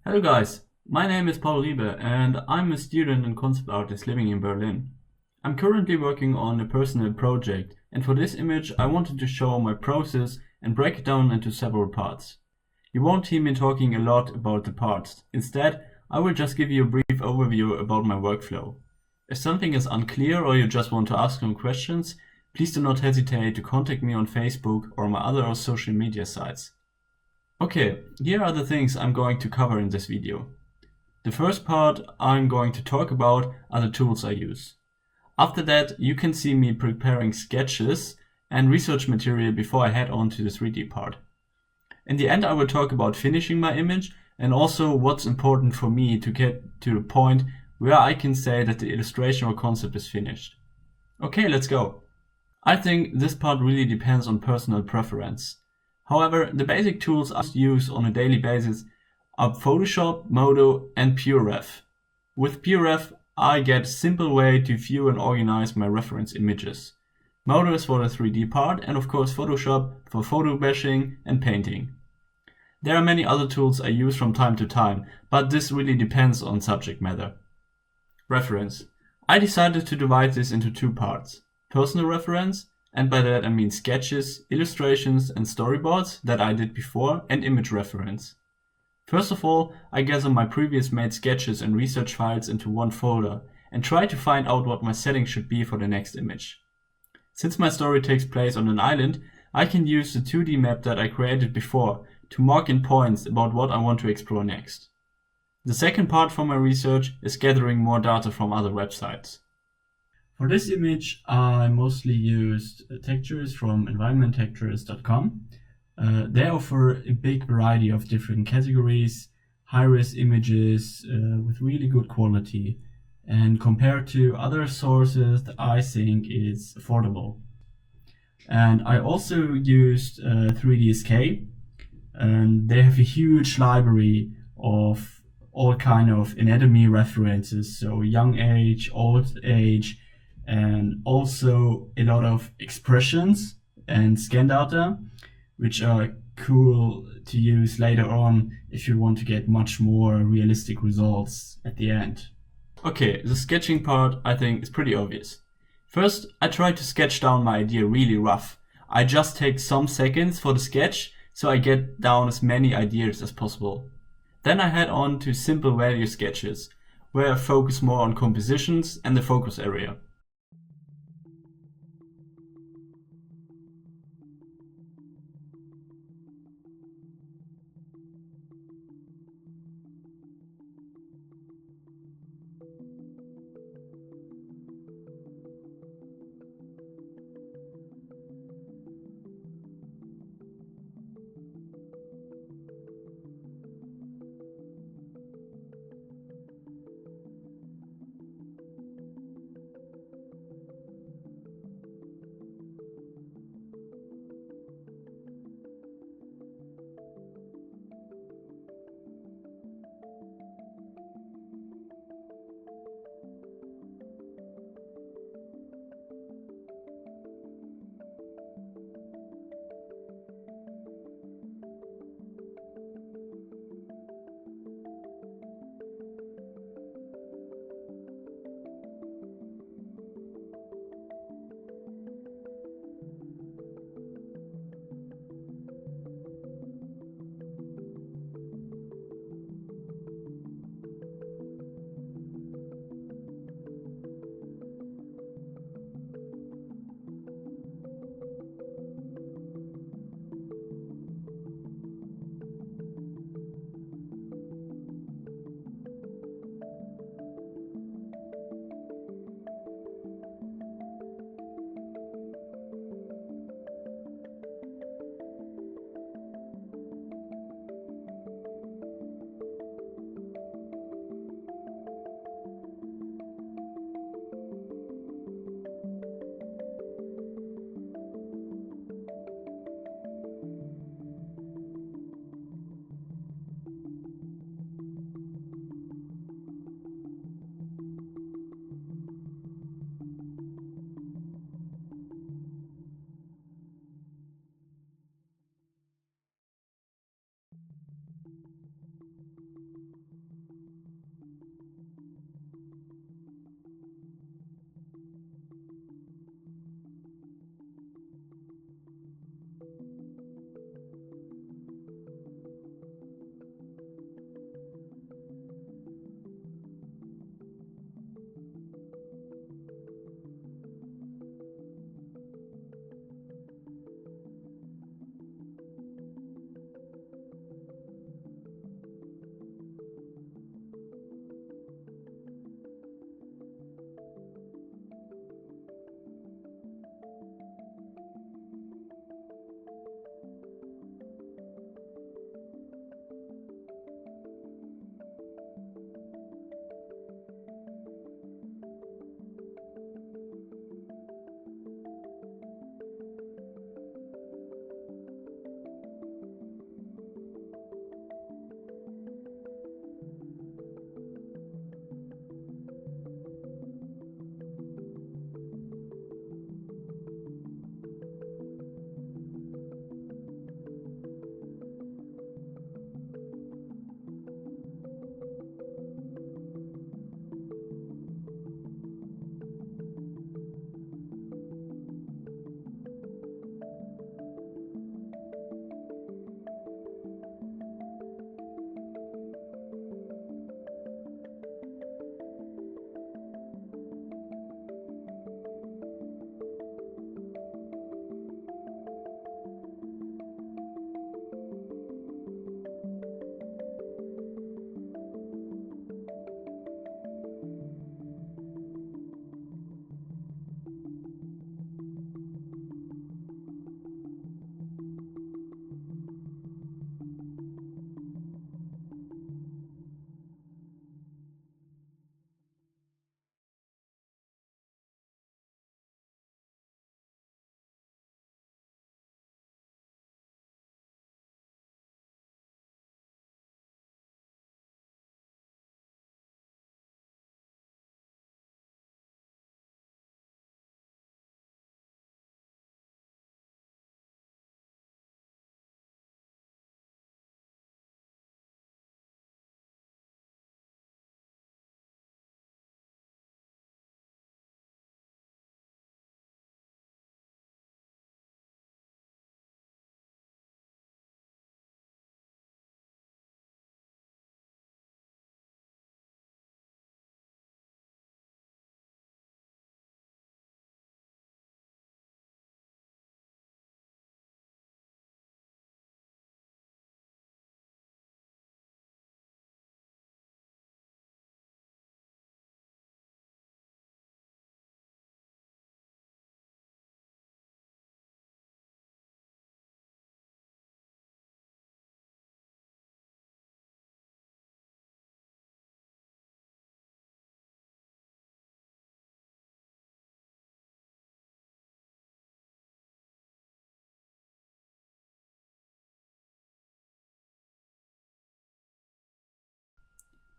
Hello guys, my name is Paul Riebe and I'm a student and concept artist living in Berlin. I'm currently working on a personal project, and for this image I wanted to show my process and break it down into several parts. You won't hear me talking a lot about the parts. Instead, I will just give you a brief overview about my workflow. If something is unclear or you just want to ask some questions, please do not hesitate to contact me on Facebook or my other social media sites. Okay, here are the things I'm going to cover in this video. The first part I'm going to talk about are the tools I use. After that, you can see me preparing sketches and research material before I head on to the 3D part. In the end, I will talk about finishing my image and also what's important for me to get to the point where I can say that the illustration or concept is finished. Okay, let's go. I think this part really depends on personal preference. However, the basic tools I use on a daily basis are Photoshop, Modo, and PureRef. With PureRef, I get a simple way to view and organize my reference images. Modo is for the 3D part, and of course Photoshop for photo bashing and painting. There are many other tools I use from time to time, but this really depends on subject matter. Reference. I decided to divide this into two parts: personal reference, and by that I mean sketches, illustrations and storyboards that I did before, and image reference. First of all, I gather my previous made sketches and research files into one folder and try to find out what my settings should be for the next image. Since my story takes place on an island, I can use the 2D map that I created before to mark in points about what I want to explore next. The second part for my research is gathering more data from other websites. For this image, I mostly used textures from environmenttextures.com. They offer a big variety of different categories, high-res images with really good quality, and compared to other sources, I think it's affordable. And I also used 3DSK, and they have a huge library of all kind of anatomy references, so young age, old age, and also a lot of expressions and scan data, which are cool to use later on if you want to get much more realistic results at the end. Okay, the sketching part I think is pretty obvious. First, I try to sketch down my idea really rough. I just take some seconds for the sketch so I get down as many ideas as possible. Then I head on to simple value sketches, where I focus more on compositions and the focus area.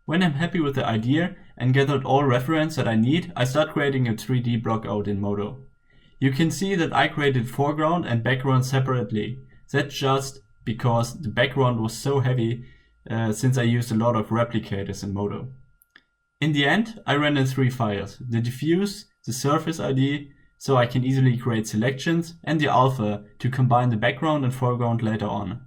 When I'm happy with the idea and gathered all reference that I need, I start creating a 3D block out in Modo. You can see that I created foreground and background separately. That's just because the background was so heavy since I used a lot of replicators in Modo. In the end, I rendered 3 files: the diffuse, the surface ID, so I can easily create selections, and the alpha to combine the background and foreground later on.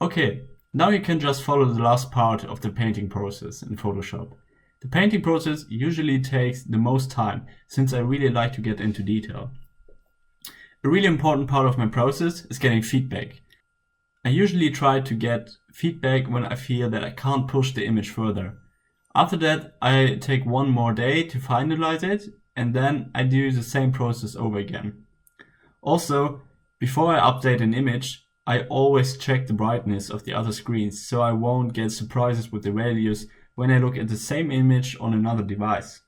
Okay, now you can just follow the last part of the painting process in Photoshop. The painting process usually takes the most time, since I really like to get into detail. A really important part of my process is getting feedback. I usually try to get feedback when I feel that I can't push the image further. After that, I take one more day to finalize it, and then I do the same process over again. Also, before I update an image, I always check the brightness of the other screens so I won't get surprises with the values when I look at the same image on another device.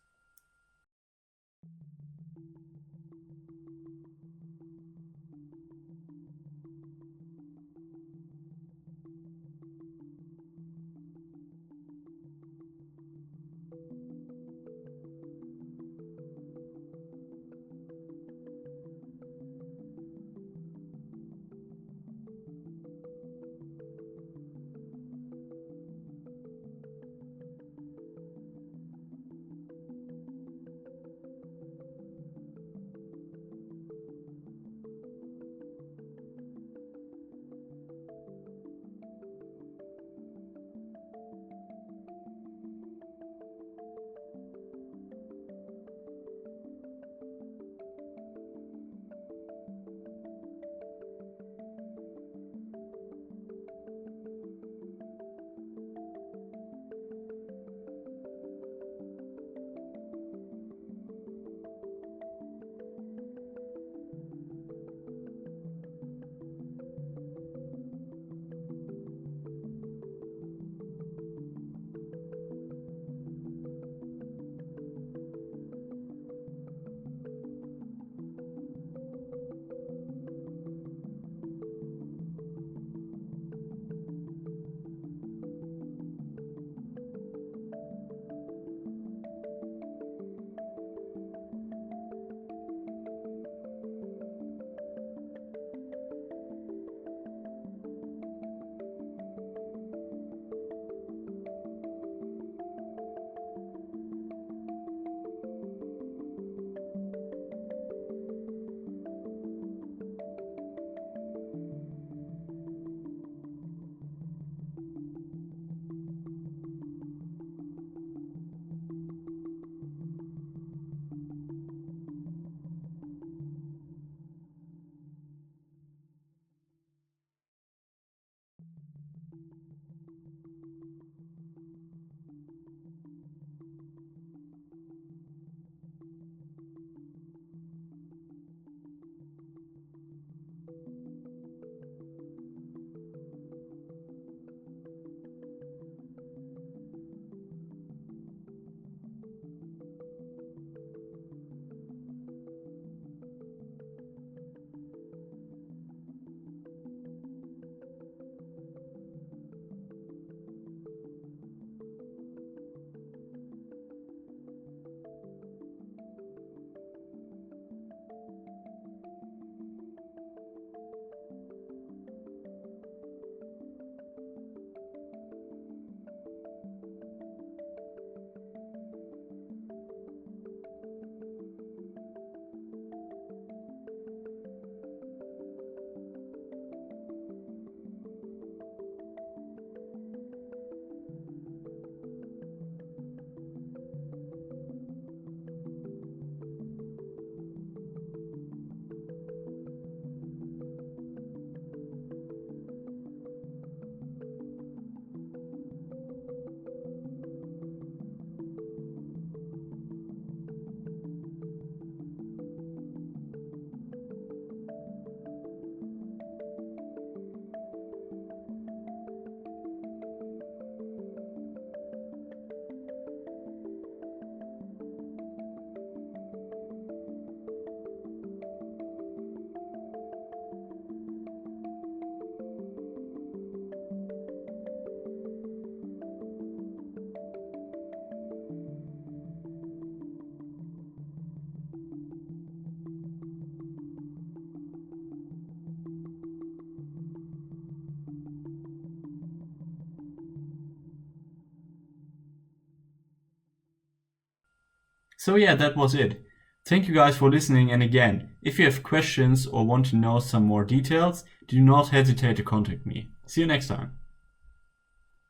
So yeah, that was it. Thank you guys for listening, and again, if you have questions or want to know some more details, do not hesitate to contact me. See you next time.